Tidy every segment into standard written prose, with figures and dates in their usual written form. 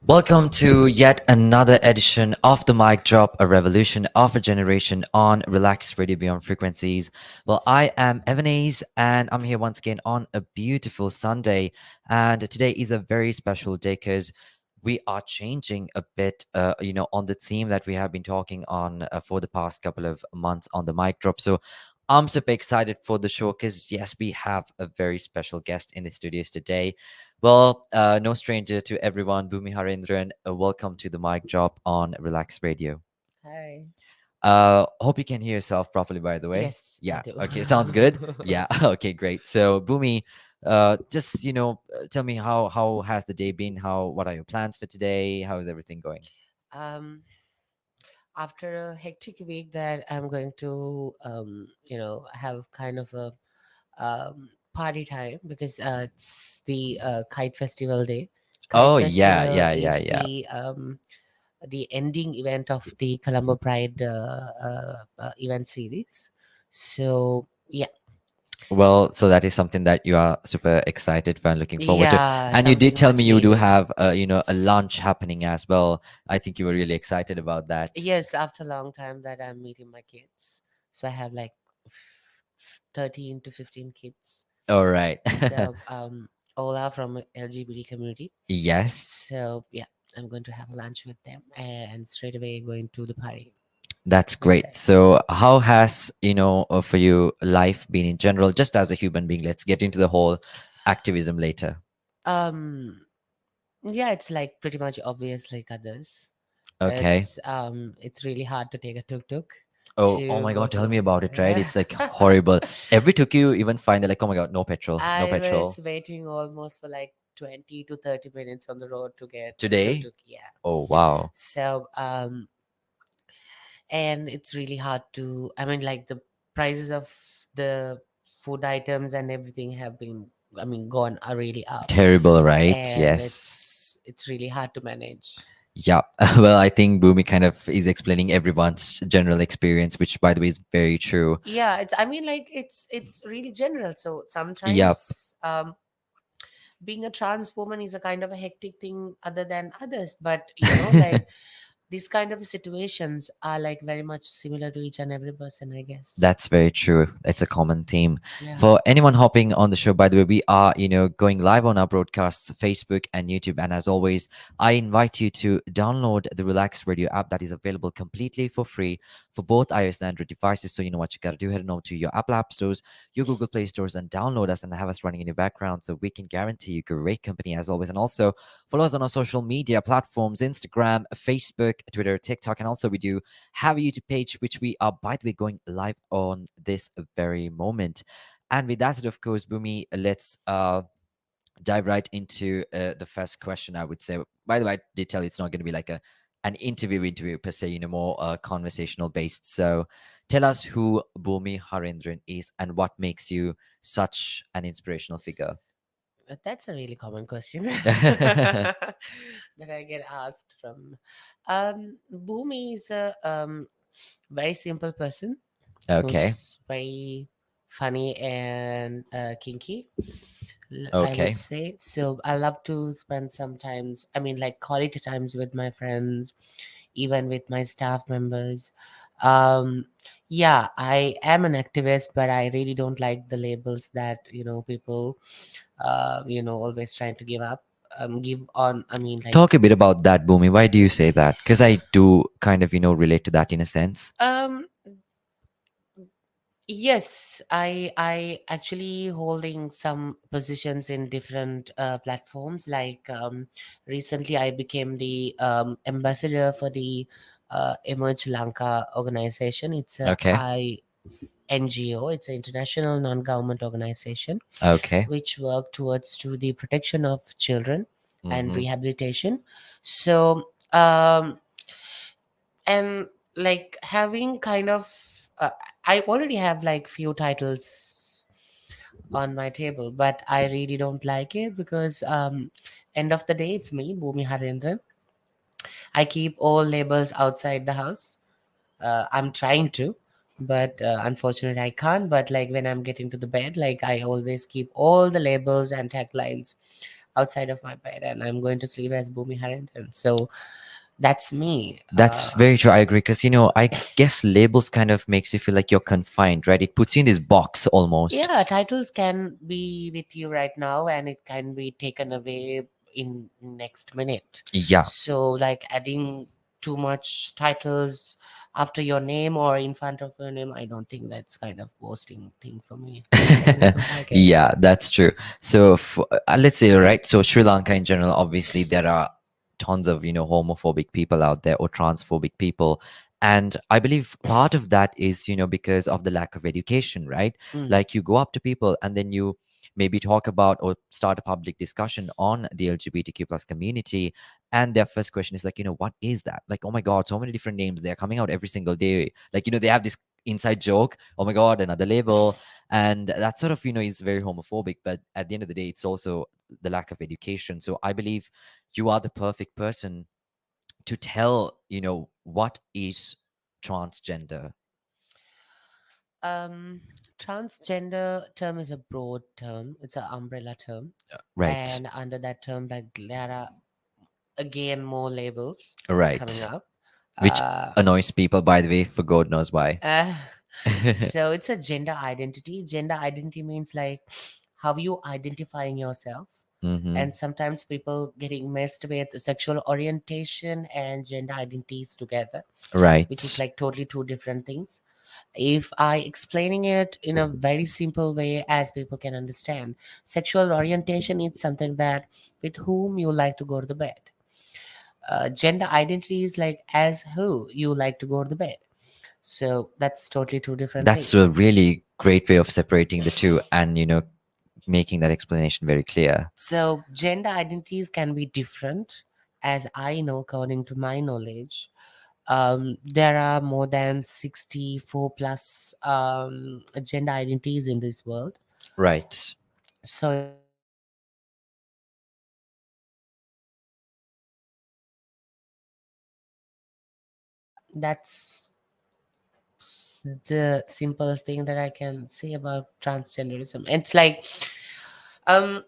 Welcome to yet another edition of the Mic Drop, a revolution of a generation on Relaxed Radio Beyond Frequencies. Well, I am Evanese, and I'm here once again on a beautiful Sunday. And today is a very special day because we are changing a bit, on the theme that we have been talking on for the past couple of months on the Mic Drop. So I'm super excited for the show because, yes, we have a very special guest in the studios today. Well, no stranger to everyone, Bhoomi Harendran. Welcome to the mic drop on Relax Radio. Hi. Hope you can hear yourself properly, by the way. Yes, I Yeah. do. Okay. Sounds good. Yeah. Okay. Great. So, Bhoomi, just tell me how has the day been? What are your plans for today? How is everything going? um, After a hectic week that I'm going to, have kind of a party time because it's the kite festival day. Kite Oh yeah, festival yeah, yeah, is yeah. the ending event of the Colombo Pride event series. So yeah, Well, so that is something that you are super excited for and looking forward to. yeah, And you did something tell me much you do needed. have, a lunch happening as well. I think you were really excited about that. Yes, after a long time that I'm meeting my kids. So I have like 13 to 15 kids. All right. So all are from LGBT community. Yes, So yeah, I'm going to have lunch with them and straight away going to the party that's with great. them. So, how has, for you life been in general, just as a human being? Let's get into the whole activism later. Um yeah, it's like pretty much obvious like others. Okay. It's really hard to take a tuk-tuk Oh to my go God, to tell the me about it, right? It's like horrible. Every took you even find like, oh my God, no petrol, no I petrol. was waiting almost for like 20 to 30 minutes on the road to get a Today? tuk-tuk. Yeah. Oh, wow. So, and it's really hard to, I mean, like the prices of the food items and everything have been, I mean, gone are really up, Terrible, right? and Yes. it's really hard to manage. Yeah. Well, I think Boomy kind of is explaining everyone's general experience, which, by the way, is very true. Yeah, it's, I mean, like it's really general. So Yep. sometimes, being a trans woman is a kind of a hectic thing other than others, but like these kind of situations are like very much similar to each and every person, I guess. That's very true. It's a common theme. Yeah. For anyone hopping on the show, by the way, we are, going live on our broadcasts, Facebook and YouTube. And as always, I invite you to download the Relax Radio app that is available completely for free for both iOS and Android devices. So you know what you got to do. Head on over to your Apple App Stores, your Google Play Stores, and download us and have us running in your background so we can guarantee you great company as always. And also follow us on our social media platforms, Instagram, Facebook, Twitter, TikTok. And also we do have a YouTube page, which we are, by the way, going live on this very moment. And with that, of course, Bumi, let's dive right into the first question. I would say, by the way, I did tell you it's not going to be like an interview per se, more conversational based. So tell us who Bhumi Harendran is and what makes you such an inspirational figure. That's a really common question that I get asked from. Bhumi is a very simple person Okay. who's very funny and kinky, I would Okay. say. So I love to spend sometimes, I mean, like quality times with my friends, even with my staff members. Um, yeah, I am an activist, but I really don't like the labels that, people, always trying to give up, give on. I mean, like, Talk a bit about that, Bhumi. Why do you say that? Because I do kind of, relate to that in a sense. um, yes, I actually holding some positions in different platforms. Like recently, I became the ambassador for the Emerge Lanka organization. It's a Okay. NGO. It's an international non-government organization Okay. which work towards to the protection of children and Mm-hmm. rehabilitation. So and like having kind of I already have like few titles on my table, but I really don't like it because end of the day it's me, Bhoomi Harendran. I keep all labels outside the house. I'm trying to, but unfortunately I can't. But like when I'm getting to the bed, like I always keep all the labels and taglines outside of my bed, and I'm going to sleep as Bhoomi Harendran. So that's me. That's very true. I agree. Because, I guess labels kind of makes you feel like you're confined, right? It puts you in this box almost. Yeah, titles can be with you right now and it can be taken away in next minute. Yeah. So like adding too much titles after your name or in front of your name, I don't think that's kind of boasting thing for me. And I don't like it. Yeah, that's true. So let's say, right, so Sri Lanka in general, obviously there are tons of homophobic people out there or transphobic people, and I believe part of that is because of the lack of education, right? Mm. Like, you go up to people and then you maybe talk about or start a public discussion on the LGBTQ plus community, and their first question is like, what is that? Like, oh my god, so many different names, they're coming out every single day. Like, they have this inside joke, oh my god, another label. And that sort of is very homophobic, but at the end of the day it's also the lack of education. So I believe you are the perfect person to tell what is transgender. Um, Transgender term is a broad term. It's an umbrella term, Right. and under that term, like there are again more labels coming Right. up. Which Uh, annoys people, by the way, for god knows why. uh, so it's a gender identity. Gender identity means like how you identifying yourself, Mm-hmm. and sometimes people getting messed with sexual orientation and gender identities together, which is Right. like totally two different things. If I explaining it in a very simple way as people can understand, sexual orientation is something that with whom you like to go to the bed. Gender identity is like as who you like to go to the bed. So that's totally two different That's things. a really great way of separating the two, and making that explanation very clear. So gender identities can be different, as I know, according to my knowledge. There are more than 64 plus gender identities in this world. Right. So yeah, that's the simplest thing that I can say about transgenderism. It's like um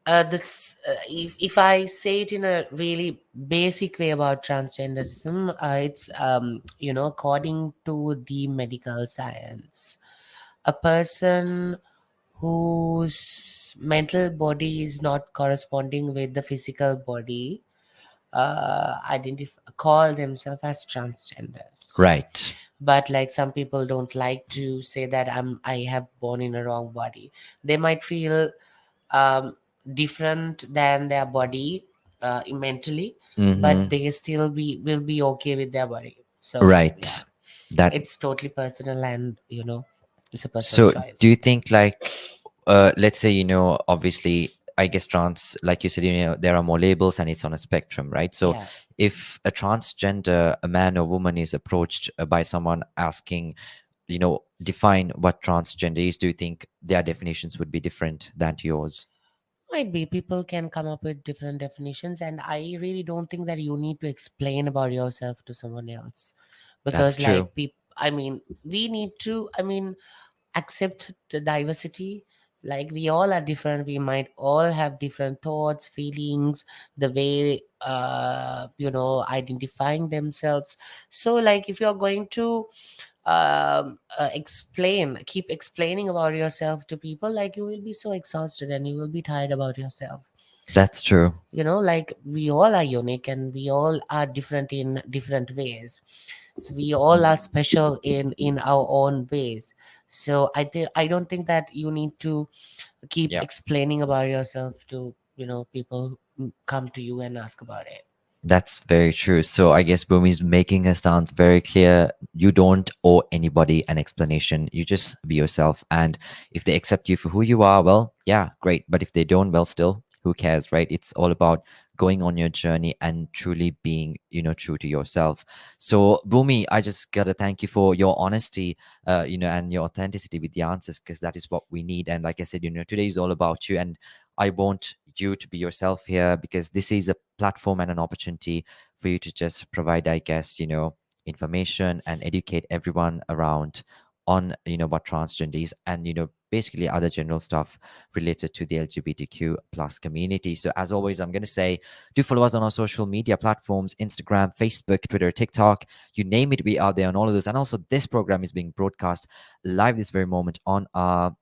if I say it in a really basic way about transgenderism, it's according to the medical science, a person whose mental body is not corresponding with the physical body call themselves as transgenders. Right. But like some people don't like to say that I have born in a wrong body. They might feel um, different than their body mentally, but Mm-hmm. they still be will be okay with their body. So yeah, Right. That. it's totally personal, and it's a personal So, do choice. you think, like, let's say, obviously, I guess trans, like you said, there are more labels and it's on a spectrum, right? So, Yeah, if a transgender, a man or woman, is approached by someone asking, define what transgender is, do you think their definitions would be different than yours? might be people can come up with different definitions, and I really don't think that you need to explain about yourself to someone else, That's because true. like people, I mean, we need to, I mean, accept the diversity. Like we all are different, we might all have different thoughts, feelings, the way identifying themselves. So like if you're going to keep explaining about yourself to people, like you will be so exhausted and you will be tired about yourself. That's true. Like we all are unique and we all are different in different ways. So we all are special in our own ways. So I don't think that you need to keep Yeah. explaining about yourself to people who come to you and ask about it. That's very true. So I guess Bhumi is making a stance very clear. You don't owe anybody an explanation. You just be yourself. And if they accept you for who you are, well, yeah, great. But if they don't, well, still, who cares, right? It's all about going on your journey and truly being, true to yourself. So Bhumi, I just gotta thank you for your honesty, and your authenticity with the answers, because that is what we need. And like I said, today is all about you. And I want you to be yourself here, because this is a platform and an opportunity for you to just provide, I guess, information and educate everyone around on, what transgender is, and, basically other general stuff related to the LGBTQ plus community. So as always, I'm going to say, do follow us on our social media platforms: Instagram, Facebook, Twitter, TikTok, you name it, we are there on all of those. And also, this program is being broadcast live this very moment on our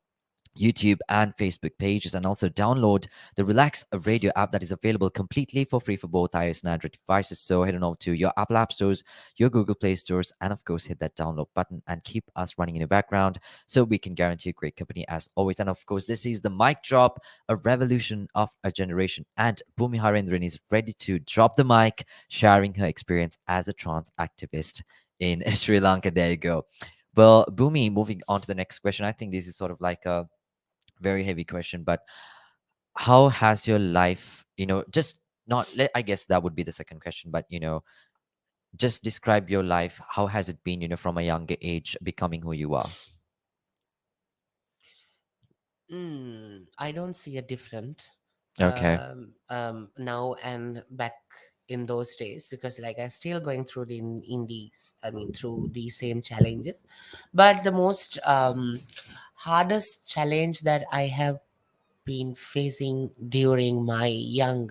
YouTube and Facebook pages, and also download the Relax Radio app that is available completely for free for both iOS and Android devices. So head on over to your Apple App Stores, your Google Play Stores, and of course hit that download button and keep us running in the background so we can guarantee you great company as always. And of course, this is the mic drop, a revolution of a generation. And Bhoomi Harendran is ready to drop the mic, sharing her experience as a trans activist in Sri Lanka. There you go. Well, Bhumi, moving on to the next question. I think this is sort of like a very heavy question, but how has your life, just not, I guess that would be the second question, but, just describe your life. How has it been, from a younger age, becoming who you are? I don't see a different Okay. now and back in those days, because like I'm still going through through these same challenges. But the most hardest challenge that I have been facing during my young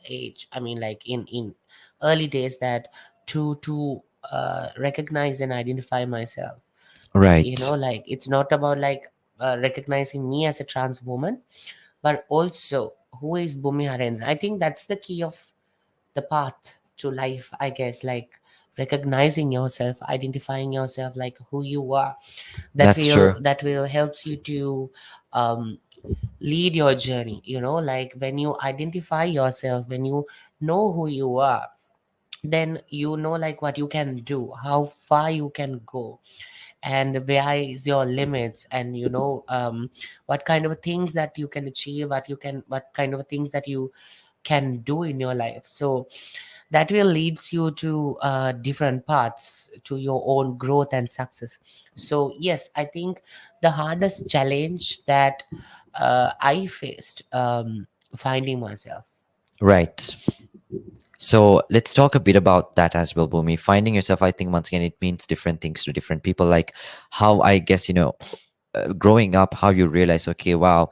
age, like in early days, that to recognize and identify myself. Right. Like it's not about like recognizing me as a trans woman, but also who is Bhumi Harendran. I think that's the key of the path to life, I guess, like recognizing yourself, identifying yourself, like who you are. that That's will true. that will helps you to um, lead your journey. Like when you identify yourself, when you know who you are, then like what you can do, how far you can go, and where is your limits, and what kind of things that you can achieve, what kind of things that you can do in your life. So that will leads you to different paths to your own growth and success. So yes, I think the hardest challenge that I faced, finding myself. Right. So let's talk a bit about that as well, Bhumi. Finding yourself, I think, once again, it means different things to different people. Like how, I guess, growing up, how you realize, okay, wow,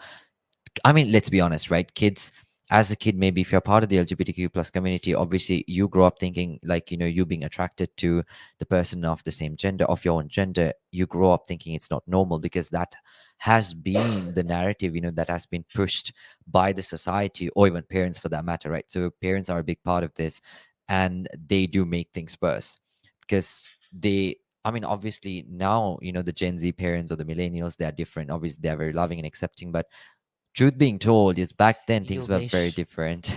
I mean, let's be honest, right? Kids, as a kid, maybe if you're part of the LGBTQ plus community, obviously you grow up thinking like, you being attracted to the person of the same gender, of your own gender, you grow up thinking it's not normal because that has been the narrative, that has been pushed by the society or even parents for that matter, right? So parents are a big part of this, and they do make things worse because I mean, obviously now, the Gen Z parents or the millennials, they are different. Obviously, they're very loving and accepting, but truth being told is back then You things were very wish. different.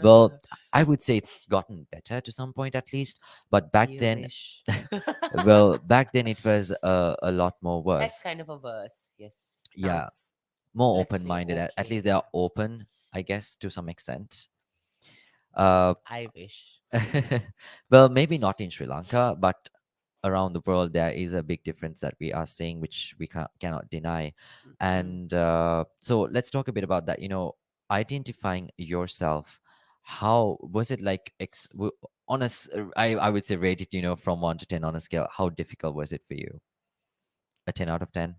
Well, I would say it's gotten better to some point at least, but back You then, wish. well, back then it was a lot more That's worse. kind of a verse. Yes. Yeah, Sounds, more let's say, open-minded. At okay. least they are open, I guess, to some extent. uh I wish. well, maybe not in Sri Lanka, but around the world there is a big difference that we are seeing, which we cannot deny. Mm. And so let's talk a bit about that, identifying yourself. How was it like, on I would say rate it, from 1 to 10 on a scale. How difficult was it for you? A 10 out of 10?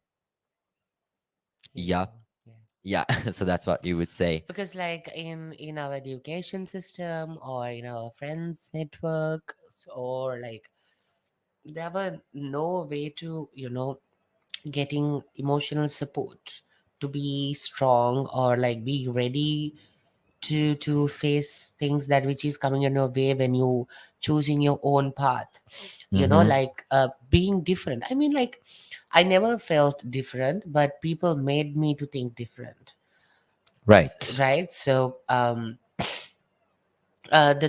Yeah. Yeah. Yeah. Yeah. So that's what you would say. Because like in our education system, or in our friends network, or like there were no way to getting emotional support to be strong, or like be ready to face things that which is coming in your way when you choosing your own path. Mm-hmm. Like being different, like I never felt different, but people made me to think different. Right. Right. So the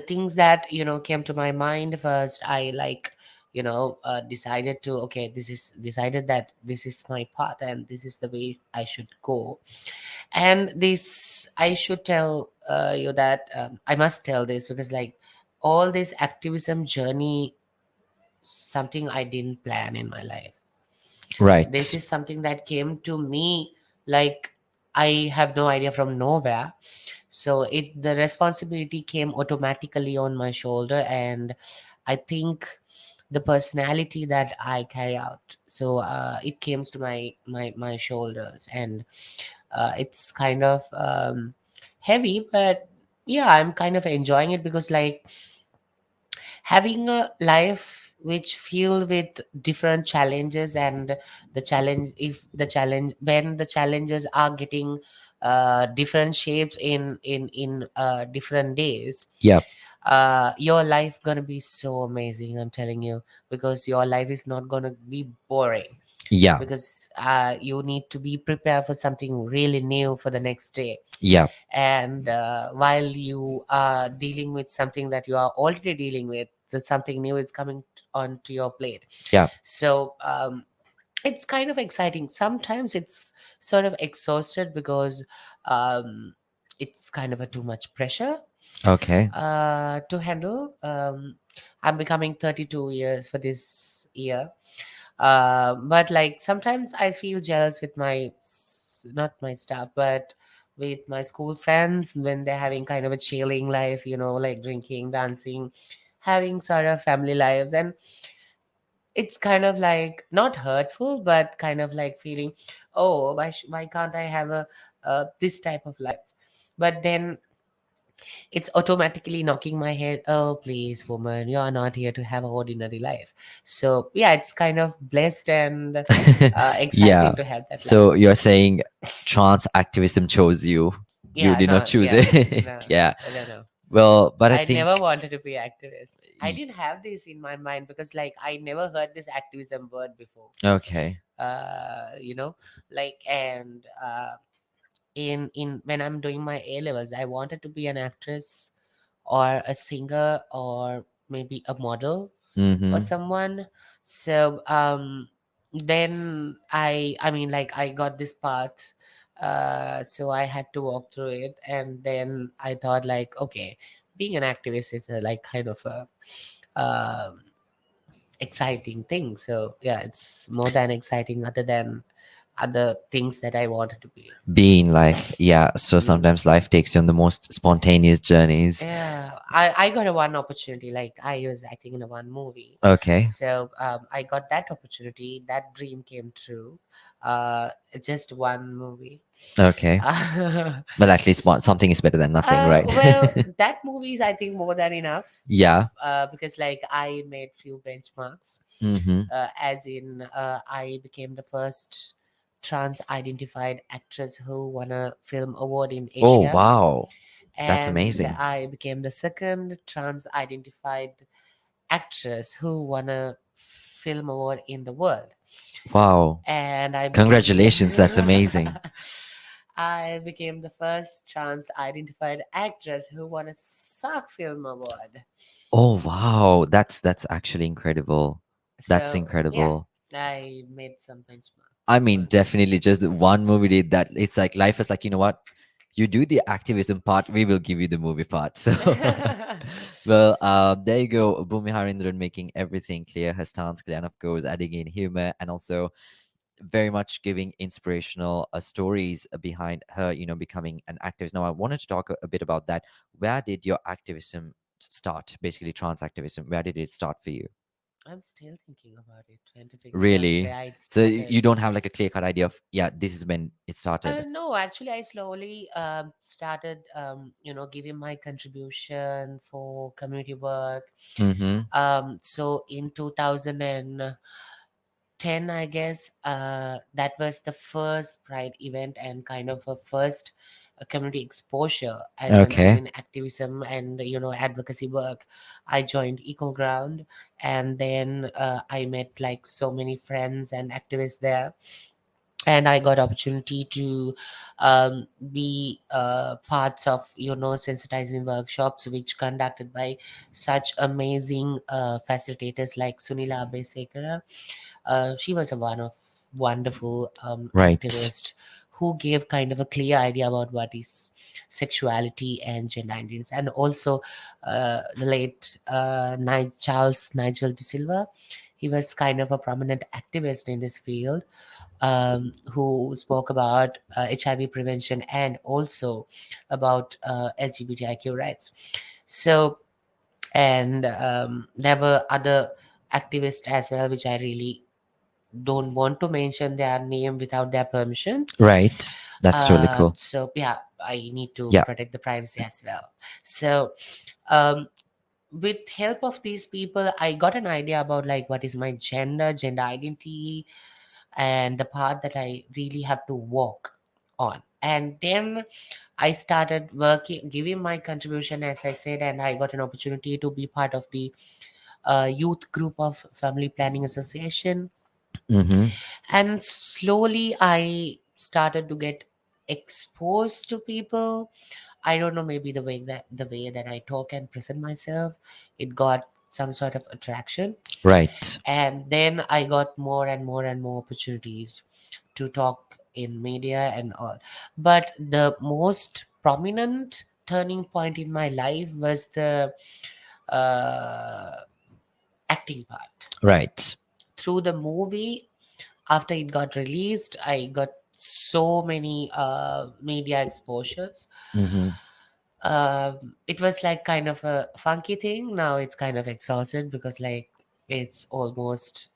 things that came to my mind first, I like decided to, okay, this is decided that this is my path and this is the way I should go. And this, I should tell you that I must tell this, because like all this activism journey, something I didn't plan in my life. This Right. is something that came to me, like I have no idea, from nowhere. So the responsibility came automatically on my shoulder, and I think the personality that I carry out. So it came to my shoulders, and it's kind of heavy, but yeah, I'm kind of enjoying it because like having a life which filled with different challenges, and the challenge if the challenge when the challenges are getting different shapes in different days, Yeah. your life gonna be so amazing, I'm telling you, because your life is not gonna be boring, Yeah. because you need to be prepared for something really new for the next day. Yeah. And while you are dealing with something that you are already dealing with, that something new is coming onto your plate. Yeah. So it's kind of exciting. Sometimes it's sort of exhausted because um, it's kind of a too much pressure Okay. to handle. I'm becoming 32 years for this year, but like sometimes I feel jealous with not my staff, but with my school friends when they're having kind of a chilling life, like drinking, dancing, having sort of family lives. And it's kind of like not hurtful, but kind of like feeling, oh, why can't I have this type of life? But then it's automatically knocking my head, oh please woman, you are not here to have an ordinary life. So yeah, it's kind of blessed and Yeah. exciting to have that life. So you're saying trans activism chose you. You Yeah, did not no, choose yeah, it. no, Yeah. no, no. Well, but I I never think wanted to be activist. I y- didn't have this in my mind because like I never heard this activism word before. okay. You know, like, and in when I'm doing my A levels, I wanted to be an actress or a singer or maybe a model or Mm-hmm. someone. So then I mean like I got this path, so I had to walk through it, and then I thought like, okay, being an activist is a, like kind of a exciting thing. So yeah, it's more than exciting other than other things that I wanted to be. Being life. Yeah. So Mm. sometimes life takes you on the most spontaneous journeys. Yeah, I got a one opportunity. Like I was acting in a one movie, Okay. so I got that opportunity. That dream came true. Just one movie. Okay. Well, at least one something is better than nothing, right? Well, that movie is I think more than enough. Yeah. Because like I made few benchmarks. Mm-hmm. As in, I became the first trans-identified actress who won a film award in Oh Asia, wow. That's and amazing. I became the second trans identified actress who won a film award in the world. Wow. And I became Congratulations. That's amazing. I became the first trans identified actress who won a SAG Film Award. Oh wow. That's actually incredible. That's So yeah, incredible. I made some I benchmarks mean, on that. definitely just one movie did that. It's like life is like, you know what? You do the activism part, we will give you the movie part. So, well, there you go. Bhumi Harendran making everything clear. Her stance clear, and of course, adding in humor and also very much giving inspirational stories behind her, becoming an activist. Now, I wanted to talk a bit about that. Where did your activism start? Basically, trans activism. Where did it start for you? I'm still thinking about it, trying to figure out Really? where it So started. you don't have like a clear cut idea of, yeah, this is when it started. No, actually, I slowly started, giving my contribution for community work. Mm-hmm. So in 2010, I guess, that was the first Pride event and kind of a first community exposure as Okay. in activism and advocacy work. I joined Equal Ground, and then I met like so many friends and activists there, and I got opportunity to be parts of sensitizing workshops which conducted by such amazing facilitators like Sunila Abesekara. She was a one of wonderful Right. activist who gave kind of a clear idea about what is sexuality and gender identities, and also the late Charles Nigel De Silva. He was kind of a prominent activist in this field, who spoke about HIV prevention and also about LGBTIQ rights. So, and there were other activists as well, which I really don't want to mention their name without their permission. Right. That's totally cool. So yeah, I need to Yeah. protect the privacy as well. So um, with help of these people, I got an idea about like what is my gender identity, and the path that I really have to walk on. And then I started working, giving my contribution, as I said, and I got an opportunity to be part of the youth group of Family Planning Association. Mm-hmm. And slowly I started to get exposed to people. I don't know, maybe the way that I talk and present myself, it got some sort of attraction. Right. And then I got more and more and more opportunities to talk in media and all. But the most prominent turning point in my life was the uh, acting part. Right. Through the movie, after it got released, I got so many media exposures. Mm-hmm. It was like kind of a funky thing. Now it's kind of exhausted because like it's almost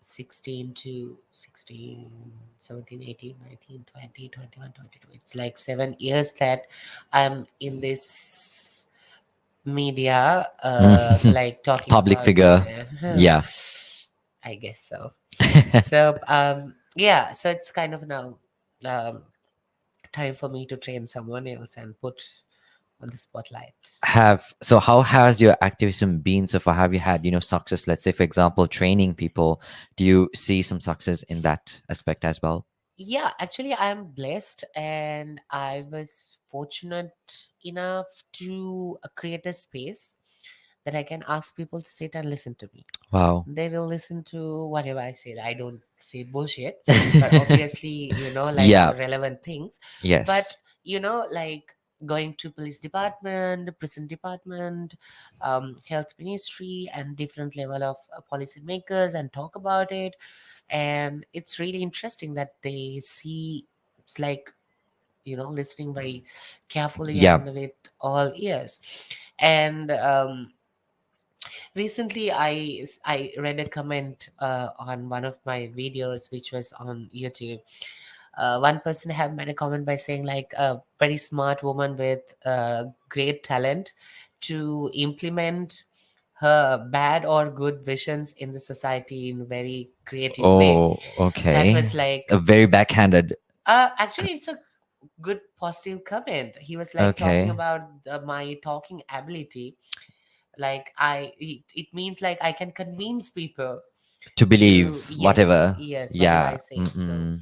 16 to 16, 17, 18, 19, 20, 21, 22. It's like 7 years that I'm in this media, Mm-hmm. like talking Public about, figure. Yeah. I guess so. So, yeah, so it's kind of now um, time for me to train someone else and put on the spotlight. Have so how has your activism been so far? Have you had, success, let's say for example, training people? Do you see some success in that aspect as well? Yeah, actually, I'm blessed and I was fortunate enough to create a space that I can ask people to sit and listen to me. Wow. They will listen to whatever I say. I don't say bullshit, but obviously, like Yeah. relevant things. But, Yes. like going to police department, prison department, health ministry, and different level of policy makers and talk about it. And it's really interesting that they see it's like, listening very carefully Yeah. and with all ears. And recently, I read a comment on one of my videos, which was on YouTube. One person have made a comment by saying like a very smart woman with great talent to implement her bad or good visions in the society in a very creative way. Oh, That okay. was like, A very backhanded. actually, it's a good positive comment. He was like talking Okay. about my talking ability, like it means like I can convince people To to, believe yes, whatever. yes, whatever I Yeah. say. So Mm-mm.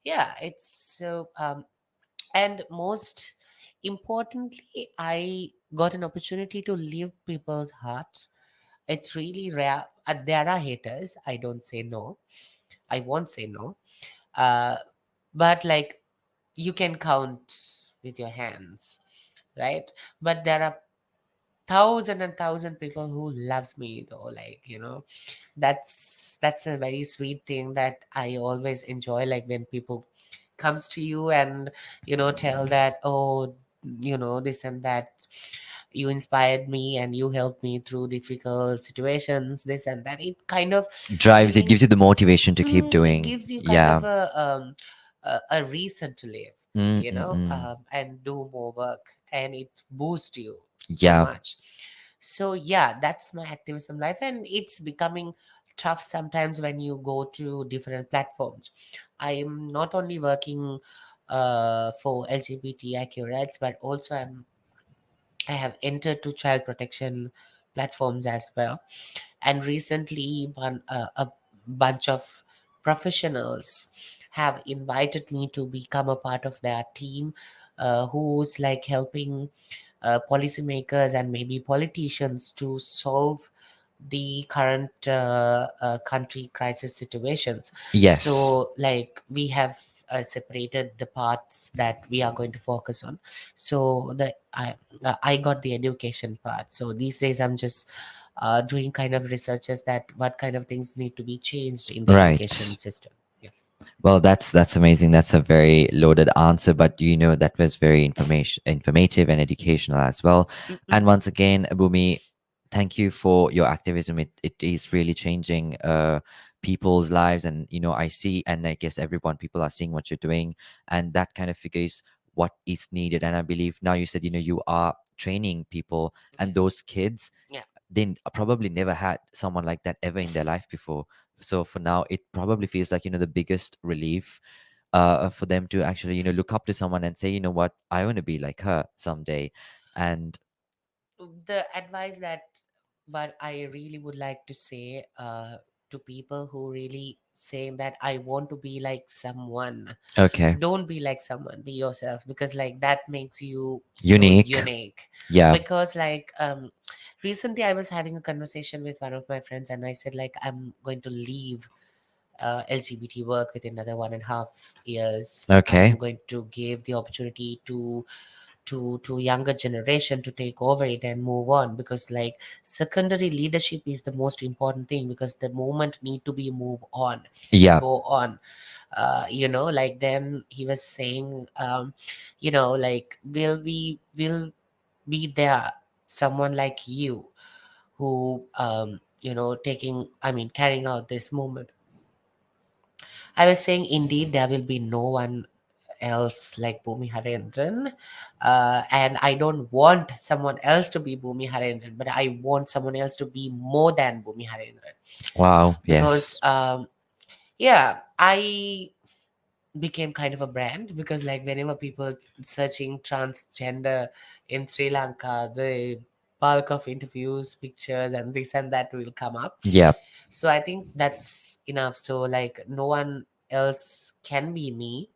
yeah, it's so and most importantly, I got an opportunity to live people's hearts. It's really rare. There are haters, I don't say no, I won't say no, uh but like you can count with your hands, right? But there are thousand and thousand people who loves me though, like, that's a very sweet thing that I always enjoy, like when people comes to you and tell that, oh, this and that, you inspired me and you helped me through difficult situations, this and that. It kind of Drives, it in gives you the motivation to keep it doing. gives you kind Yeah. of a reason to live, Mm-mm-mm. and do more work, and it boosts you so Yeah. much. So yeah, that's my activism life, and it's becoming tough sometimes when you go to different platforms. I am not only working for LGBTIQ rights, but also I have entered to child protection platforms as well. And recently, a bunch of professionals have invited me to become a part of their team, who's like helping policymakers and maybe politicians to solve the current country crisis situations. Yes. So, like, we have separated the parts that we are going to focus on. So, I got the education part. So these days, I'm just doing kind of researches that what kind of things need to be changed in the Right. education system. Yeah. Well, that's amazing. That's a very loaded answer, but that was very informative and educational as well. And Mm-mm. once again, Bhumi, thank you for your activism. It is really changing people's lives, and I see, and I guess everyone, people are seeing what you're doing, and that kind of figures what is needed. And I believe now you said you are training people, Yeah, and those kids, yeah. they probably never had someone like that ever in their life before. So for now, it probably feels like the biggest relief for them to actually look up to someone and say, what, I want to be like her someday. And The advice that what I really would like to say to people who really saying that I want to be like someone, okay, don't be like someone, be yourself, because like that makes you so unique. unique. Yeah. Because like recently I was having a conversation with one of my friends, and I said like I'm going to leave LGBT work within another 1.5 years. Okay. I'm going to give the opportunity to younger generation to take over it and move on, because like secondary leadership is the most important thing, because the movement need to be move on and Yeah. go on. Like then he was saying, like will be there someone like you who taking, I mean, carrying out this movement. I was saying, indeed, there will be no one else like Bhoomi Harendran. And I don't want someone else to be Bhoomi Harendran, but I want someone else to be more than Bhoomi Harendran. Wow. Because, Yes. yeah, I became kind of a brand, because like whenever people searching transgender in Sri Lanka, the bulk of interviews, pictures, and this and that will come up. Yeah. So I think that's enough. So like no one else can be me.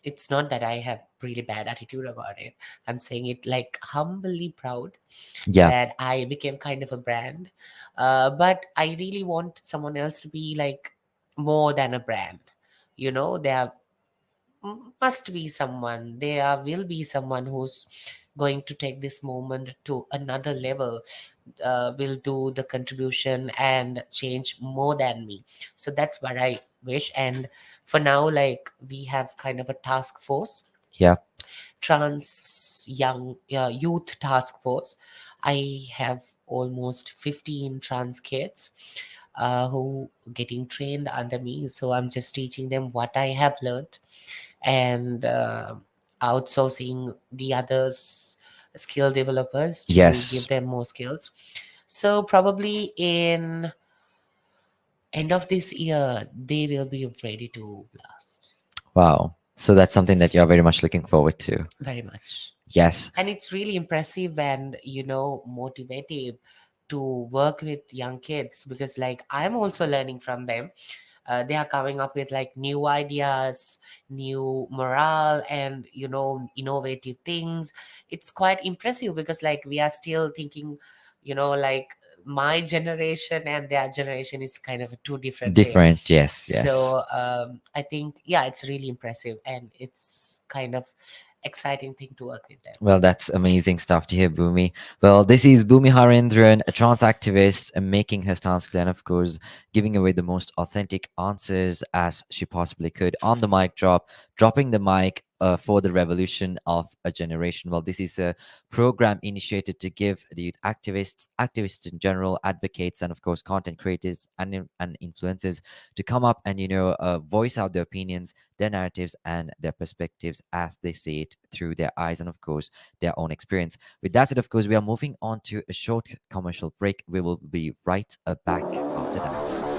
It's not that I have really bad attitude about it. I'm saying it like humbly proud Yeah. that I became kind of a brand. But I really want someone else to be like more than a brand. There must be someone, there will be someone who's going to take this moment to another level, will do the contribution and change more than me. So that's what I wish. And for now, like we have kind of a task force, Yeah. trans young youth task force. I have almost 15 trans kids who getting trained under me, so I'm just teaching them what I have learned, and outsourcing the others skill developers to give Yes. them more skills. So probably in end of this year they will be ready to blast. Wow. So that's something that you're very much looking forward to. Very much. Yes. And it's really impressive and motivative to work with young kids, because like I'm also learning from them. They are coming up with like new ideas, new morale, and innovative things. It's quite impressive, because like we are still thinking, like my generation and their generation is kind of a two different thing. Different. Yes. Yes. So I think, yeah, it's really impressive, and it's kind of exciting thing to work with them. Well, that's amazing stuff to hear, Bhumi. Well, this is Bhumi Harendran, a trans activist, making her stance clear, and of course, giving away the most authentic answers as she possibly could on the mic drop, dropping the mic for the revolution of a generation. Well, this is a program initiated to give the youth activists, activists in general, advocates, and of course, content creators and influencers to come up and voice out their opinions, their narratives, and their perspectives as they see it through their eyes and of course their own experience. With that said, of course, we are moving on to a short commercial break. We will be right back after that.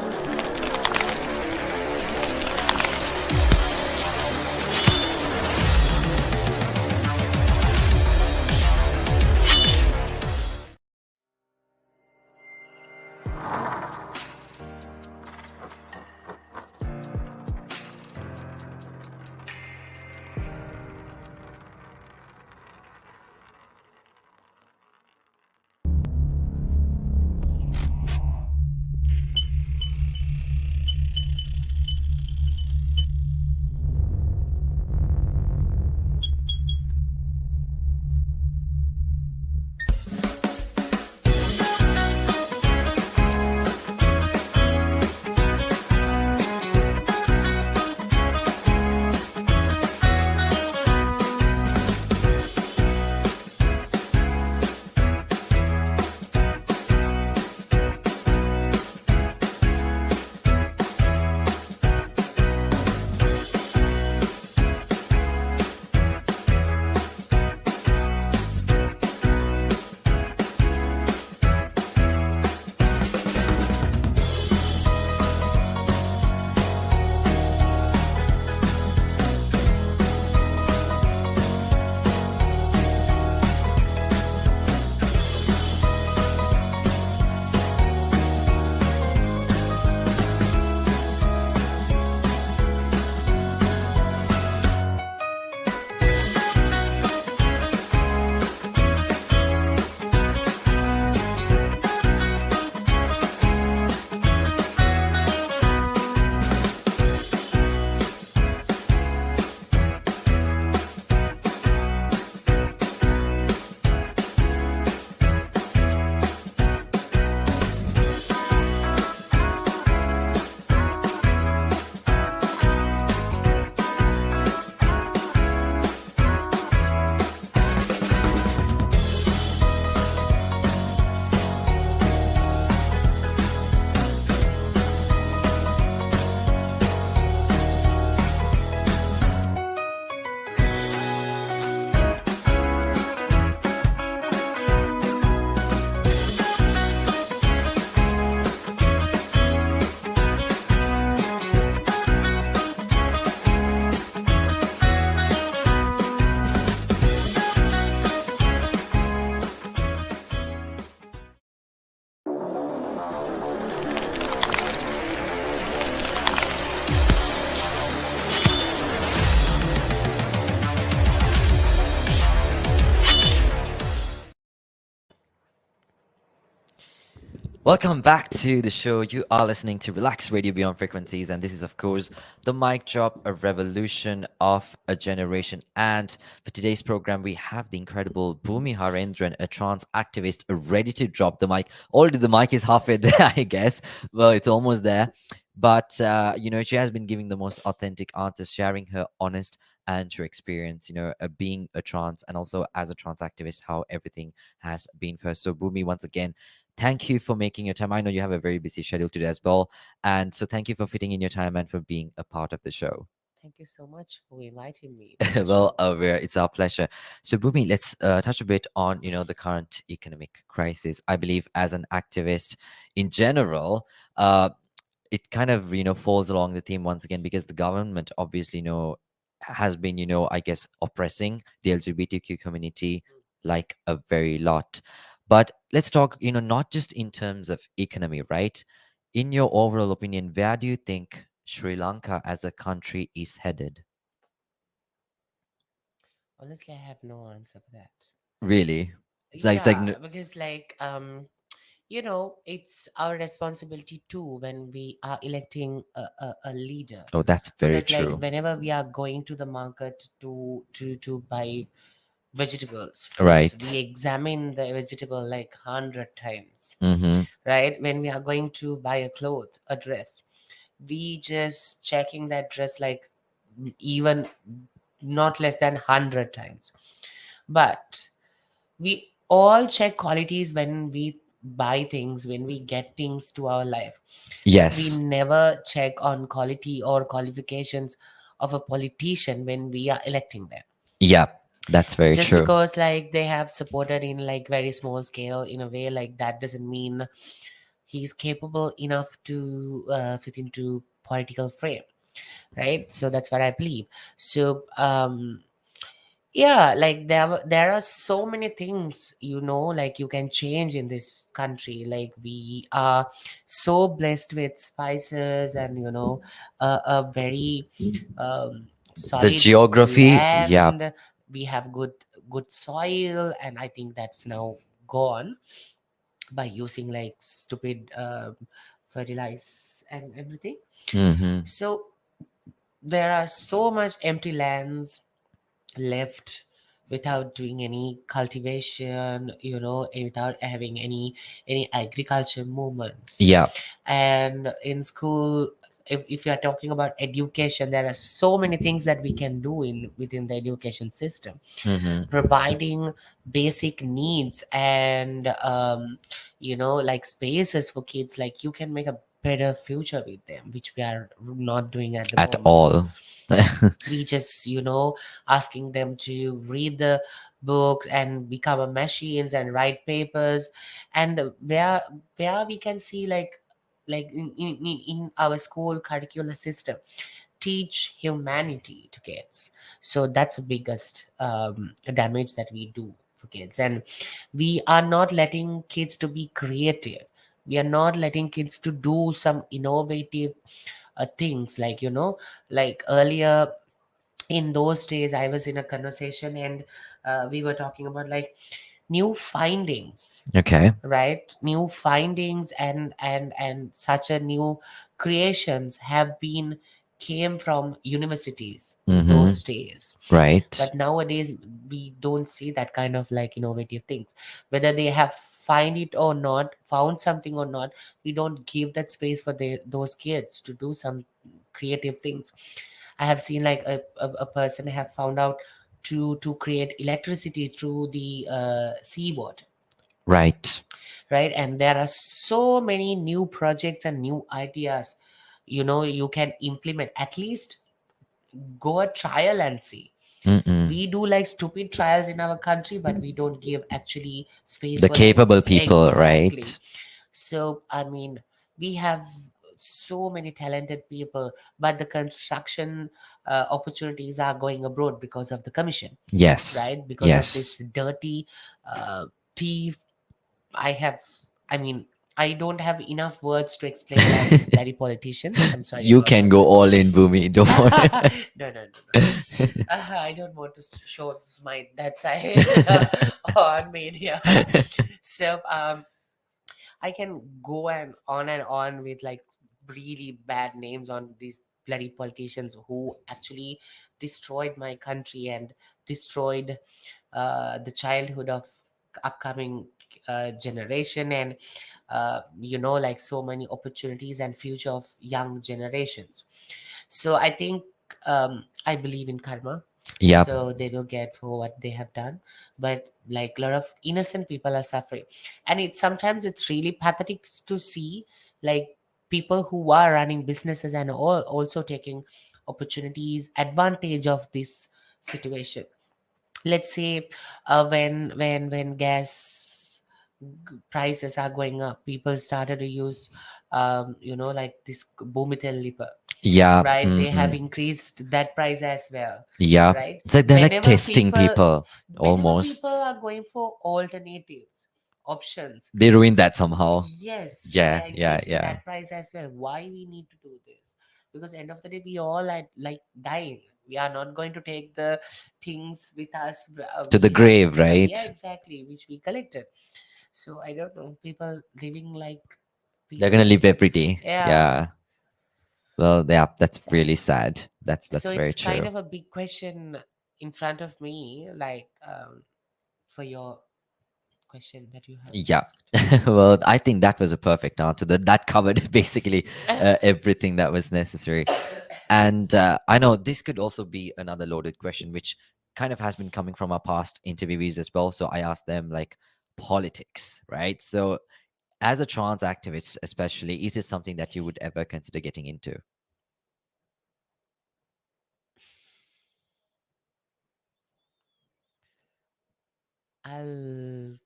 Welcome back to the show. You are listening to Relax Radio Beyond Frequencies, and this is, of course, the mic drop, a revolution of a generation. And for today's program, we have the incredible Bhoomi Harendran, a trans activist, ready to drop the mic. Already the mic is halfway there, I guess. Well, it's almost there. But, she has been giving the most authentic answers, sharing her honest and true experience, being a trans and also as a trans activist, how everything has been for her. So, Bhoomi, once again, thank you for making your time. I know you have a very busy schedule today as well. And so thank you for fitting in your time and for being a part of the show. Thank you so much for inviting me to the Well, show. it's our pleasure. So, Bhumi, let's touch a bit on, the current economic crisis. I believe as an activist in general, it kind of, falls along the theme once again because the government obviously, has been, I guess, oppressing the LGBTQ community like a very lot. But let's talk, not just in terms of economy, right? In your overall opinion, where do you think Sri Lanka as a country is headed? Honestly, I have no answer for that. Really? It's like Yeah, because it's our responsibility too when we are electing a leader. oh, that's very Because like true. whenever we are going to the market to buy vegetables, fruits, we Right. examine the vegetable like 100 times, Mm-hmm. right? When we are going to buy a cloth, a dress, we just checking that dress like even not less than 100 times. But we all check qualities when we buy things, when we get things to our life, but we Yes. never check on quality or qualifications of a politician when we are electing them. Yeah, that's very Just true. because like they have supported in like very small scale in a way, like that doesn't mean he's capable enough to fit into political frame, right? So that's what I believe. So yeah, like there are so many things, like you can change in this country. Like we are so blessed with spices and a very The solid geography, yeah. land. We have good soil, and I think that's now gone by using like stupid fertilize and everything. Mm-hmm. So there are so much empty lands left without doing any cultivation, and without having any agriculture movements. Yeah. And in school, if you are talking about education, there are so many things that we can do in within the education system, Mm-hmm. providing basic needs and like spaces for kids. Like you can make a better future with them, which we are not doing at the At moment. all. We just asking them to read the book and become a machines and write papers. And where we can see like in our school curricular system, teach humanity to kids. So that's the biggest damage that we do for kids. And we are not letting kids to be creative. We are not letting kids to do some innovative things, like like earlier in those days I was in a conversation, and we were talking about like new findings, Okay. right? New findings and such a new creations have been came from universities in Mm-hmm. those days. Right. But nowadays we don't see that kind of like innovative things, whether they have find it or not, found something or not. We don't give that space for those kids to do some creative things. I have seen like a person have found out to create electricity through the seawater, Right. right? And there are so many new projects and new ideas, you can implement. At least go a trial and see. Mm-mm. We do like stupid trials in our country, but we don't give actually space The for them. capable people, Exactly. right? So I mean, we have so many talented people, but the construction opportunities are going abroad because of the commission, Yes. right? Because of Yes. this dirty thief. I have, I mean, I don't have enough words to explain why these bloody politicians. I'm sorry You about can that. go all in, Bhumi. Don't worry. No. I don't want to show my that side on media. So I can go and on with like really bad names on these bloody politicians who actually destroyed my country and destroyed the childhood of upcoming generation, and like so many opportunities and future of young generations. So I think, I believe in karma, Yeah. so they will get for what they have done. But like a lot of innocent people are suffering, and sometimes it's really pathetic to see, like, people who are running businesses and all also taking opportunities advantage of this situation. Let's say, when gas prices are going up, people started to use, like this Bhoomi lipa, Yeah. right? They have Hmm. increased that price as well, Yeah. right? It's like they're like whenever testing people people whenever people almost. are going for alternatives, options, They ruined that somehow. yes, they Yeah. are Yeah. increasing Yeah. that price as well. Why we need to do this? Because end of the day, we all are like dying. We are not going to take the things with us, To the we have, grave, yeah, right? exactly, which we collected. So I don't know, people living like They're gonna people, live every day. yeah. Yeah. Well, yeah, that's So, really sad. That's so very it's kind true. of a big question in front of me, like, for your question that you have Yeah. asked. Well, I think that was a perfect answer. That covered basically everything that was necessary. And I know this could also be another loaded question, which kind of has been coming from our past interviewees as well. So I asked them like politics, right? So as a trans activist, especially, is it something that you would ever consider getting into? I'll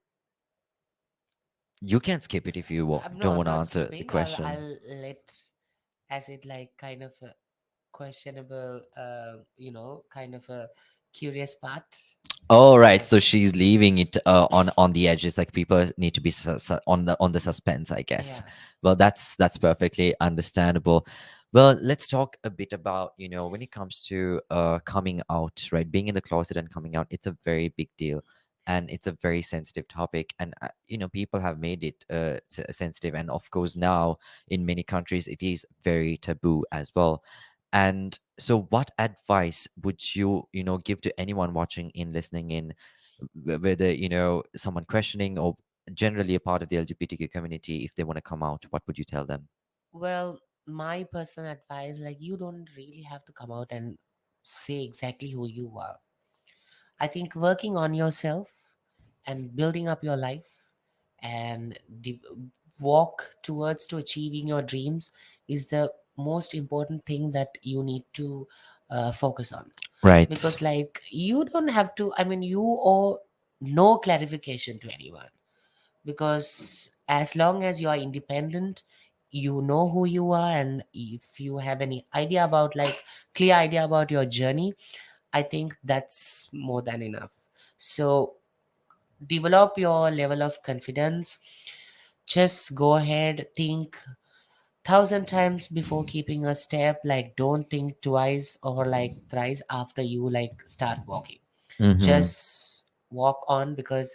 You can skip it if you don't No, want to not answer the skipping. question. I'll let, as it like kind of a questionable, kind of a curious part. Oh right, So so she's leaving it on the edges. Like people need to be on the suspense, I guess. yeah. Well, that's perfectly understandable. Well, let's talk a bit about when it comes to coming out, right? Being in the closet and coming out, it's a very big deal, and it's a very sensitive topic. And people have made it sensitive, and of course now in many countries it is very taboo as well. And so, what advice would you give to anyone watching in, listening in, whether someone questioning or generally a part of the LGBTQ community, if they want to come out, what would you tell them? Well, my personal advice, like, you don't really have to come out and say exactly who you are. I think working on yourself and building up your life and walk towards to achieving your dreams is the most important thing that you need to focus on. Right. Because like, you don't have to, I mean, you owe no clarification to anyone, because as long as you are independent, you know who you are, and if you have any idea about, like, clear idea about your journey, I think that's more than enough. So develop your level of confidence. Just go ahead, think thousand times before keeping a step. Like, don't think twice or like thrice after you like start walking. Mm-hmm. Just walk on, because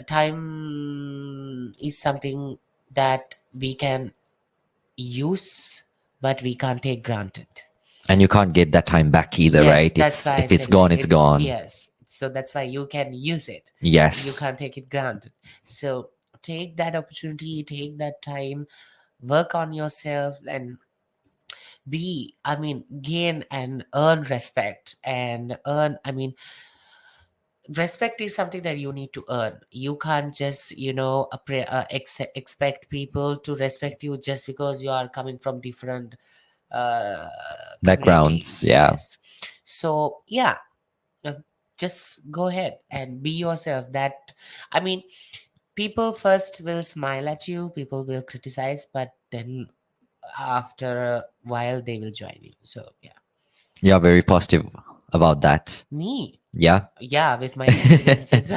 time is something that we can use, but we can't take granted. And you can't get that time back either, Yes, right? that's It's why I if it's said, gone, like, it's it's, gone. yes, so that's why you can use it. You Yes. can't take it granted. So take that opportunity, take that time, work on yourself, and gain and earn respect, and earn, respect is something that you need to earn. You can't just, expect people to respect you just because you are coming from different uh, Backgrounds. communities. Yeah. Yes. So yeah, uh, just go ahead and be yourself. That, I mean, people first will smile at you, people will criticize, but then after a while they will join you. So yeah. You're very positive about that. Me, Yeah. yeah, with my confidences.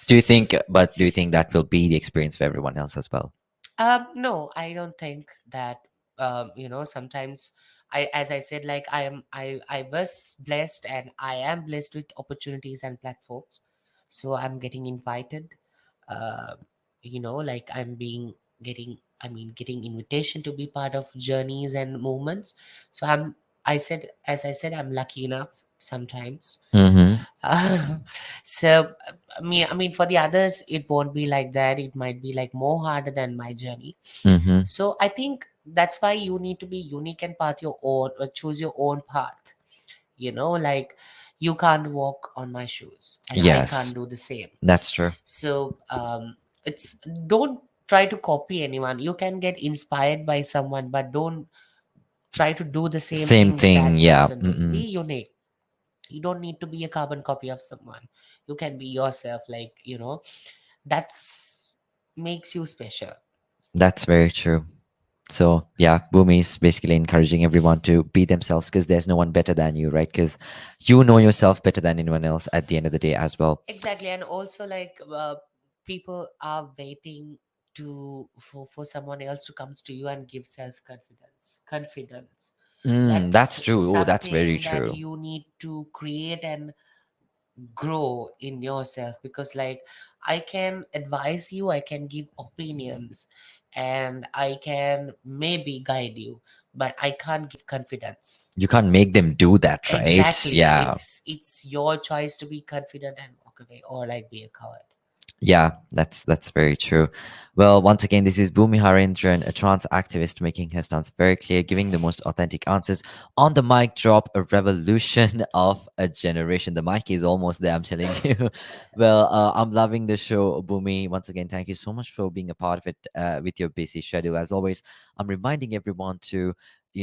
Do you think that will be the experience for everyone else as well? No, I don't think that. Sometimes as I said, like, I was blessed, and I am blessed with opportunities and platforms. So I'm getting invited. Uh, like I'm being getting I mean getting invitation to be part of journeys and movements. So as I said, I'm lucky enough sometimes. Mm-hmm. uh, so I mean for the others it won't be like that. It might be like more harder than my journey. Mm-hmm. So I think that's why you need to be unique and path your own, or choose your own path. Like you can't walk on my shoes and I can't Yes, do the same. that's true. So it's don't try to copy anyone. You can get inspired by someone, but don't try to do the same Same thing thing. that Yeah. person doing. Be Mm-mm. unique. You don't need to be a carbon copy of someone. You can be yourself. Like, that's makes you special. That's very true. So yeah, Bhumi is basically encouraging everyone to be themselves because there's no one better than you, right? Because you know yourself better than anyone else at the end of the day as well. Exactly. And also like people are waiting for someone else to comes to you and give confidence. That's That's true. Oh, that's very something that true. you need to create and grow in yourself, because like I can advise you, I can give opinions, and I can maybe guide you, but I can't give confidence. You can't make them do that, right? Exactly. Yeah. It's your choice to be confident and walk away, or like be a coward. Yeah, that's very true. Well, once again, this is Bhoomi Harendran, a trans activist, making her stance very clear, giving the most authentic answers on the mic drop, a revolution of a generation. The mic is almost there, I'm telling you. Well, I'm loving the show, Bhoomi. Once again, thank you so much for being a part of it with your busy schedule. As always, I'm reminding everyone to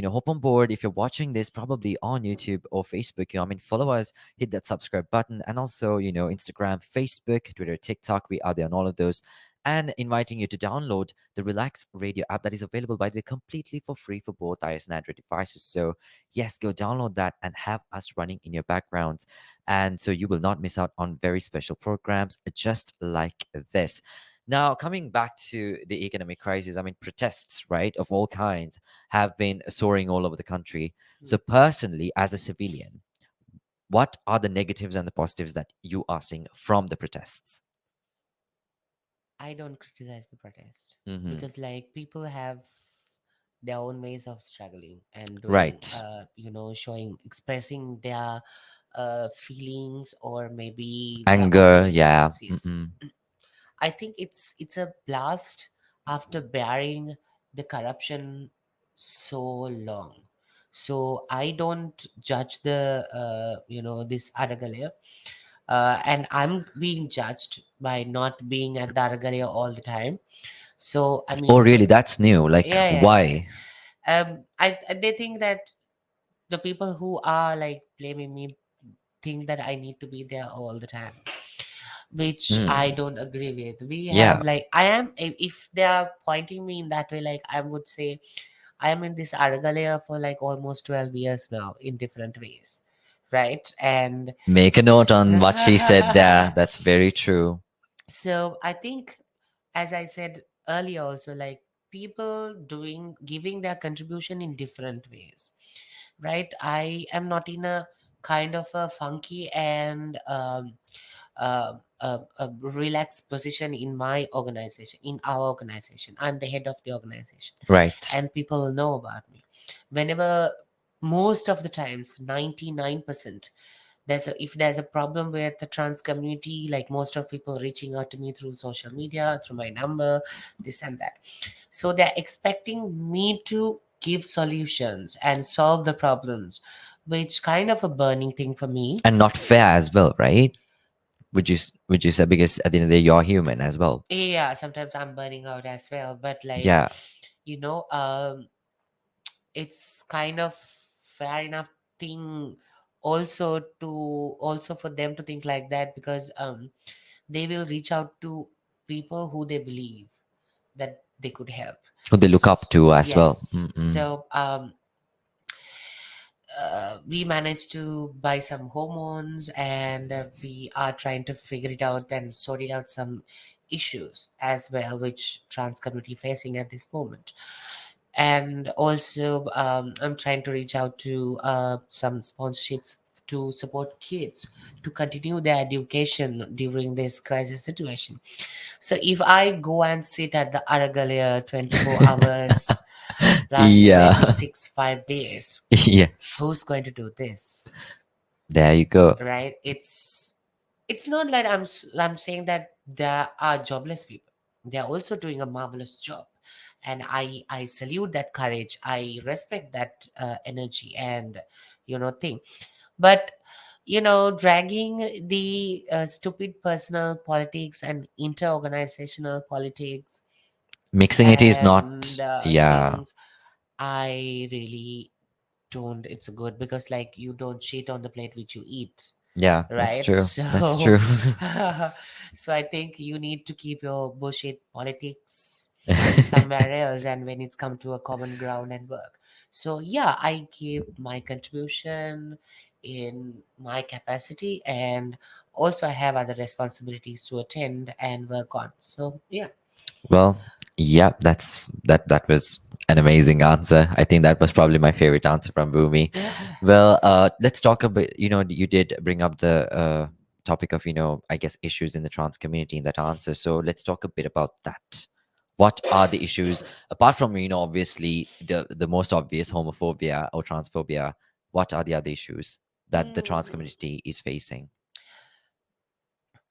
hop on board. If you're watching this probably on YouTube or Facebook, follow us, hit that subscribe button, and also Instagram, Facebook, Twitter, TikTok. We are there on all of those, and inviting you to download the Relax Radio app that is available, by the way, completely for free for both iOS and Android devices. So yes, go download that and have us running in your backgrounds, and so you will not miss out on very special programs just like this. Now, coming back to the economic crisis, protests, right, of all kinds have been soaring all over the country. So, personally, as a civilian, what are the negatives and the positives that you are seeing from the protests? I don't criticize the protest, Hmm. because like people have their own ways of struggling and doing, Right. showing, expressing their feelings or maybe their Anger. Yeah. opinions. Yes, Mm-mm. I think it's a blast after bearing the corruption so long. So I don't judge the this Aragalaya, and I'm being judged by not being at the Aragalaya all the time. So I Oh, mean, really? That's new. Like, yeah, yeah, yeah. why? They think that the people who are like blaming me think that I need to be there all the time, which I Mm. don't agree with. We have Yeah. like I am if they are pointing me in that way, like I would say I am in this Aragalaya for like almost 12 years now in different ways, right? And Make a note on what she said there. That's very true. so I think, as I said earlier, also like people giving their contribution in different ways, right? I am not in a kind of a funky and a relaxed position in my organization, in our organization. I'm the head of the organization, Right. and people know about me. Whenever, most of the times, 99%, if there's a problem with the trans community, like most of people reaching out to me through social media, through my number, this and that. So they're expecting me to give solutions and solve the problems, which kind of a burning thing for me. And not fair as well, right? Would you say, because at the end of the day you're human as well? Yeah, sometimes I'm burning out as well, but like, Yeah. you know um it's kind of fair enough thing also to also for them to think like that, because they will reach out to people who they believe that they could help. Who they look up to as well. Yes, Mm-mm. so we managed to buy some hormones, and we are trying to figure it out and sort it out some issues as well which trans community facing at this moment. And also I'm trying to reach out to some sponsorships to support kids to continue their education during this crisis situation. So if I go and sit at the Aragalia 24 hours plus Yeah. 26 5 days, Yes. who's going to do this? There you go. Right? It's not like I'm saying that there are jobless people. They are also doing a marvelous job, and I salute that courage. I respect that energy and thing. But dragging the stupid personal politics and interorganizational politics Mixing it is not. and Yeah. things, I really don't. It's good because like you don't shit on the plate which you eat, Yeah, that's right? true. That's So true. so I think you need to keep your bullshit politics somewhere else, and when it's come to a common ground and work. So yeah, I give my contribution in my capacity, and also I have other responsibilities to attend and work on. So yeah. Well, yeah, that was an amazing answer. I think that was probably my favorite answer from Bhumi. Well, let's talk a bit. You did bring up the topic of, I guess, issues in the trans community in that answer. So let's talk a bit about that. What are the issues apart from, obviously the most obvious, homophobia or transphobia? What are the other issues that the trans Mm, community is facing?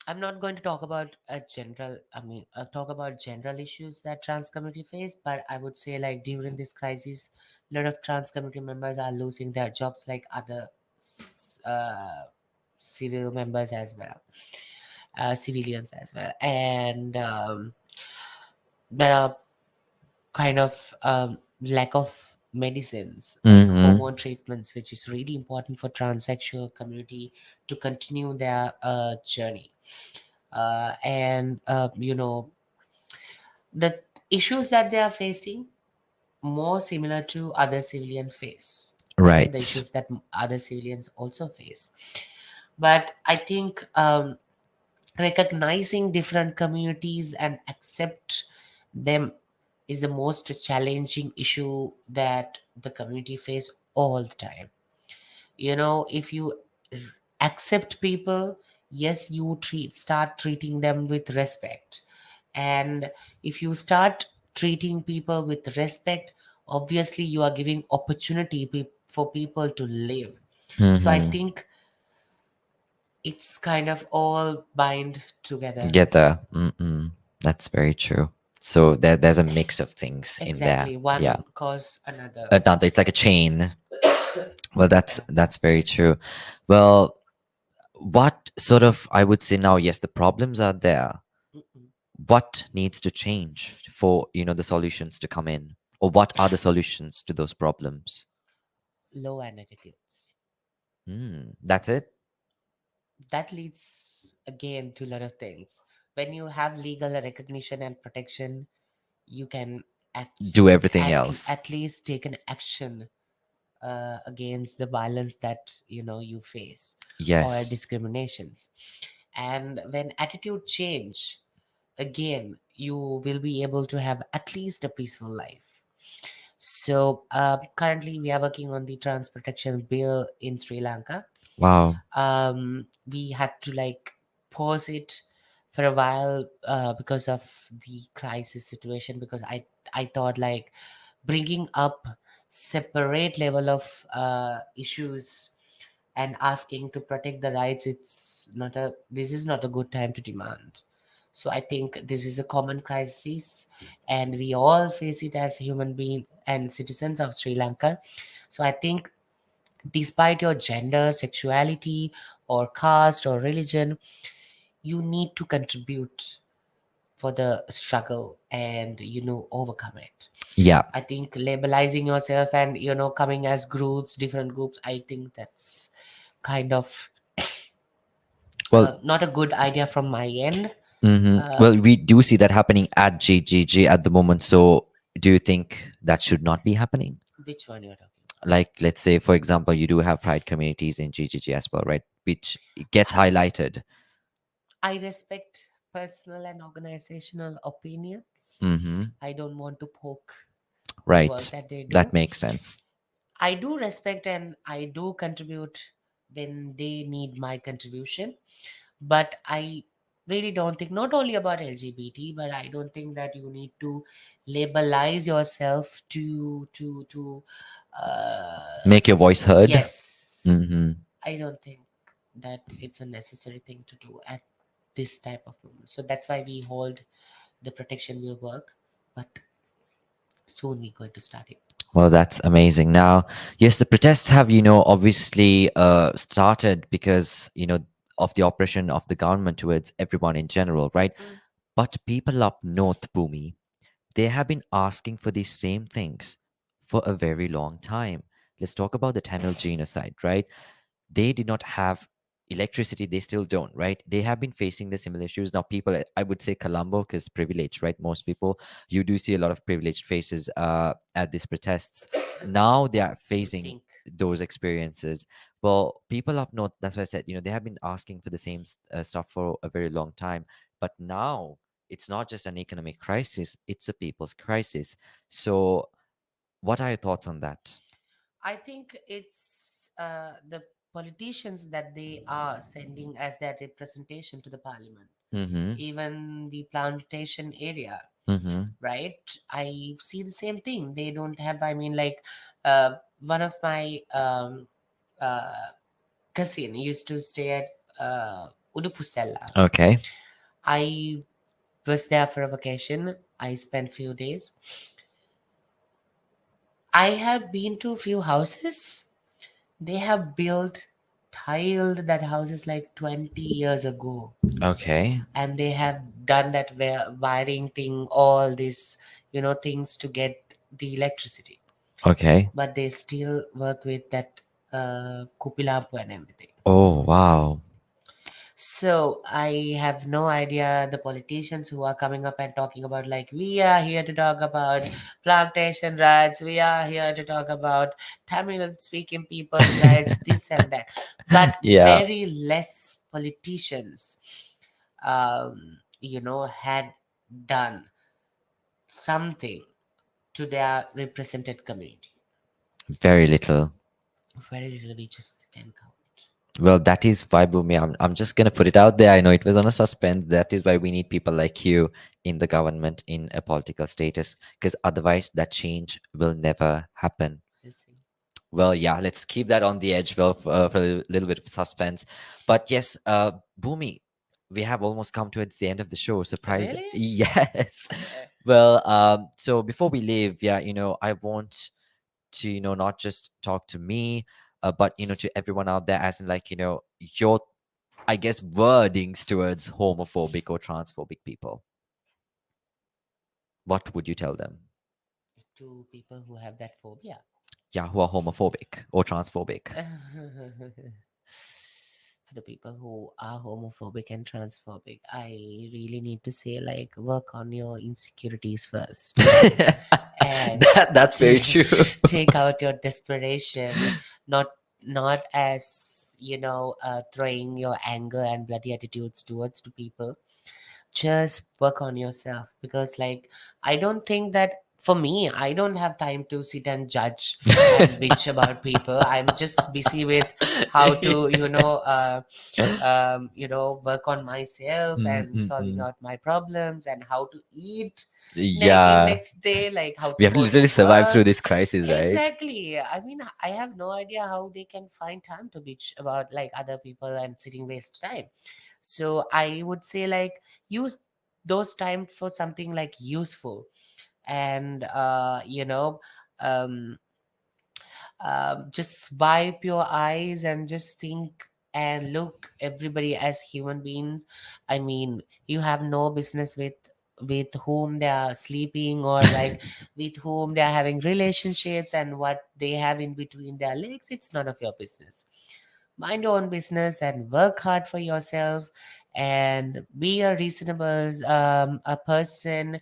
I'm not going to talk about a general, I mean, talk about general issues that trans community face, but I would say like during this crisis, a lot of trans community members are losing their jobs like other civil members as well, civilians as well. And there are kind of lack of medicines like Mm-hmm. hormone treatments, which is really important for transsexual community to continue their journey. And the issues that they are facing more similar to other civilians face, right? The Right. issues that other civilians also face. But I think recognizing different communities and accept them is the most challenging issue that the community face all the time. If you r- accept people, yes, you start treating them with respect. And if you start treating people with respect, obviously you are giving opportunity for people to live. So I Mm-hmm. think it's kind of all bind together. Get the mm-mm. That's very true. So there's a mix of things in there. Exactly, Yeah. one cause another. Dante, it's like a chain. Well, that's Yeah. that's very true. Well, what sort of, I would say now, yes, the problems are there. Mm-mm. What needs to change for, the solutions to come in? Or what are the solutions to those problems? Low and attitudes. That's it? That leads again to a lot of things. When you have legal recognition and protection, you can Do everything else. at least take an action against the violence that you face or Yes. discriminations. And when attitude change, again you will be able to have at least a peaceful life. So currently we are working on the trans protection bill in Sri Lanka. Wow. We had to like pause it for a while because of the crisis situation, because I thought like bringing up separate level of issues and asking to protect the rights, this is not a good time to demand. So I think this is a common crisis, and we all face it as human beings and citizens of Sri Lanka. So I think despite your gender, sexuality, or caste or religion, you need to contribute for the struggle and overcome it. Yeah. I think labelizing yourself and coming as groups, different groups, I think that's kind of Well, not a good idea from my end. uh, well, we do see that happening at GGG at the moment. So do you think that should not be happening? which one you're talking Like, let's say, for example, you do have pride communities in GGG as well, right? Which gets about? highlighted. I respect personal and organizational opinions. Mm-hmm. I don't want to poke the work Right. that they That do. makes sense. I do respect and I do contribute, when they need my contribution. But I really don't think, not only about LGBT, but I don't think that you need to labelize yourself to Make your voice heard. yes. Hmm. I don't think that it's a necessary thing to do at this type of moment. So that's why we hold the protection will work, but soon we're going to start it. Well, that's amazing. Now, yes, the protests have, obviously started because, of the oppression of the government towards everyone in general, right? Mm. But people up north, Bhumi, they have been asking for these same things for a very long time. Let's talk about the Tamil genocide, right? They did not have electricity. They still don't, right? They have been facing the similar issues. Now, people, I would say Colombo is privileged, right? Most people, you do see a lot of privileged faces at these protests. Now they are You facing think? those experiences. Well, people up north, that's why I said, they have been asking for the same stuff for a very long time. But now it's not just an economic crisis, it's a people's crisis. So, what are your thoughts on that? I think it's the politicians that they are sending as their representation to the parliament, Mm-hmm. even the plantation area, Mm-hmm. right? I see the same thing. They don't have, I mean, like, one of my uh, cousin used to stay at Udupusella. Okay. I was there for a vacation. I spent few days. I have been to a few houses. They have built, tiled that houses like 20 years ago. Okay. And they have done that wiring thing, all these, things to get the electricity. Okay. But they still work with that kupilampu and everything. Oh, wow. So I have no idea the politicians who are coming up and talking about, like, we are here to talk about plantation rights, we are here to talk about Tamil speaking people's rights, this and that. But Yeah, very less politicians, had done something to their represented community. very little. Very little, we just can count. Well, that is why, Bhumi, I'm just going to put it out there. I know it was on a suspense. That is why we need people like you in the government in a political status, because otherwise that change will never happen. We'll see. Well, yeah, let's keep that on the edge, well, for a little bit of suspense. But yes, Bhumi, we have almost come towards the end of the show. Surprise. Really? Yes. Well, so before we leave, yeah, I want to, not just talk to me, but, to everyone out there, as in, like, your, I guess, wordings towards homophobic or transphobic people. What would you tell them? To people who have that phobia. Yeah, who are homophobic or transphobic. For the people who are homophobic and transphobic, I really need to say, like, work on your insecurities first and That's very ta- true. take out your desperation, not as throwing your anger and bloody attitudes towards to people. Just work on yourself, because, like, I don't think that, for me, I don't have time to sit and judge and bitch about people. I'm just busy with how to work on myself Mm, and mm, solving mm. out my problems and how to eat in Yeah, next day, like how we to have to go to literally survive through work. this crisis, right? Exactly. I mean, I have no idea how they can find time to bitch about, like, other people and sitting waste time. So I would say, like, use those time for something like useful, and um just wipe your eyes and just think and look everybody as human beings. I mean, you have no business with whom they are sleeping, or like with whom they are having relationships, and what they have in between their legs. It's none of your business. Mind your own business and work hard for yourself, and be a reasonable a person,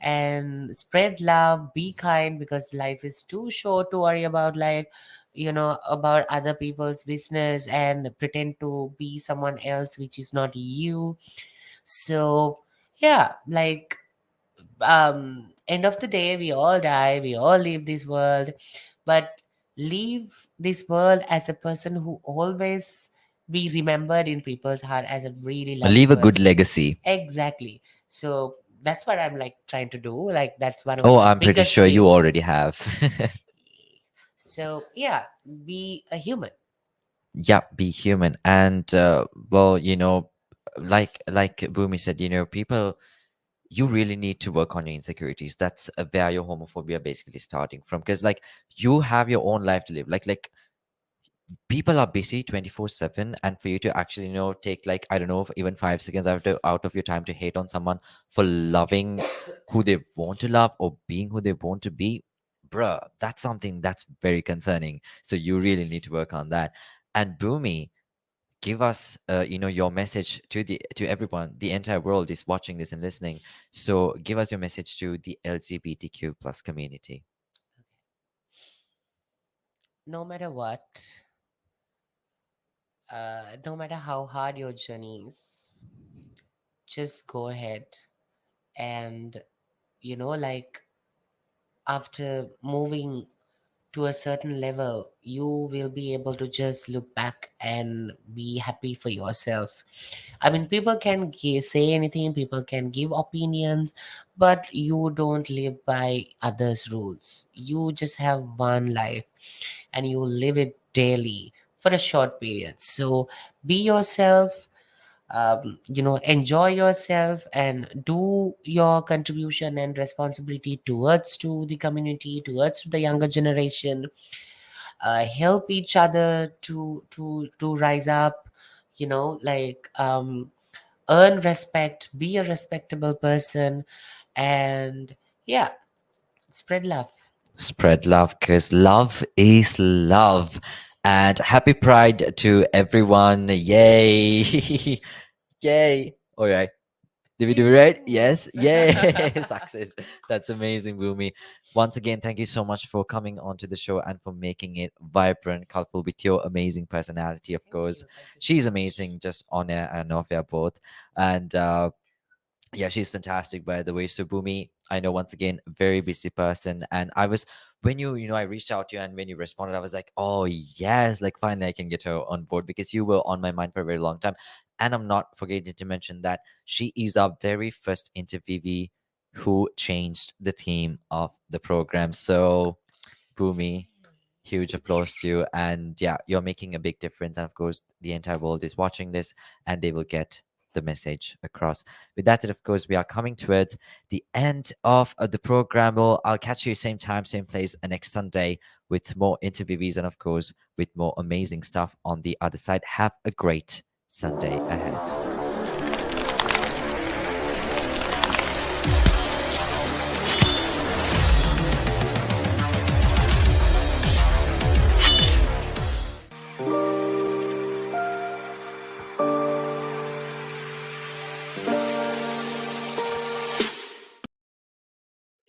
and spread love, be kind, because life is too short to worry about, like, about other people's business and pretend to be someone else which is not you. So yeah, like, end of the day, we all die, we all leave this world, but leave this world as a person who always be remembered in people's heart as a really loving Leave a good person. legacy. Exactly. So that's what I'm like trying to do. Like that's one of Oh, my I'm pretty biggest sure you dream. already have. So yeah, be a human. Yeah, be human. And well, like Bhumi said, people, you really need to work on your insecurities. That's where your homophobia basically starting from, because like you have your own life to live. Like people are busy 24/7, and for you to actually take, like, I don't know, even 5 seconds out of your time to hate on someone for loving who they want to love or being who they want to be, bruh, that's something that's very concerning. So you really need to work on that. And Boomy, give us your message to everyone. The entire world is watching this and listening, so give us your message to the LGBTQ plus community. No matter what, no matter how hard your journey is, just go ahead and like after moving to a certain level, you will be able to just look back and be happy for yourself. I mean, people can say anything, people can give opinions, but you don't live by others' rules. You just have one life and you live it daily for a short period. So be yourself, enjoy yourself and do your contribution and responsibility towards to the community, towards to the younger generation. Help each other to rise up, like earn respect, be a respectable person, and yeah, spread love. Spread love, because love is love. And happy Pride to everyone. Yay. Yay. All right. Did we do it right? Yes. Yes. Yay. Success. That's amazing, Bhumi. Once again, thank you so much for coming onto the show and for making it vibrant, colorful with your amazing personality, of Thank course. you. Thank you so She's much. amazing, just on air and off air both. And yeah, she's fantastic, by the way. So Bhumi, I know, once again, very busy person. And I was, when I reached out to you and when you responded, I was like, oh yes, like finally I can get her on board, because you were on my mind for a very long time. And I'm not forgetting to mention that she is our very first interviewee who changed the theme of the program. So Bhumi, huge applause to you. And yeah, you're making a big difference. And of course, the entire world is watching this and they will get the message across. With that said, of course, we are coming towards the end of the program. Well, I'll catch you same time, same place next Sunday with more interviewees and, of course, with more amazing stuff on the other side. Have a great Sunday ahead.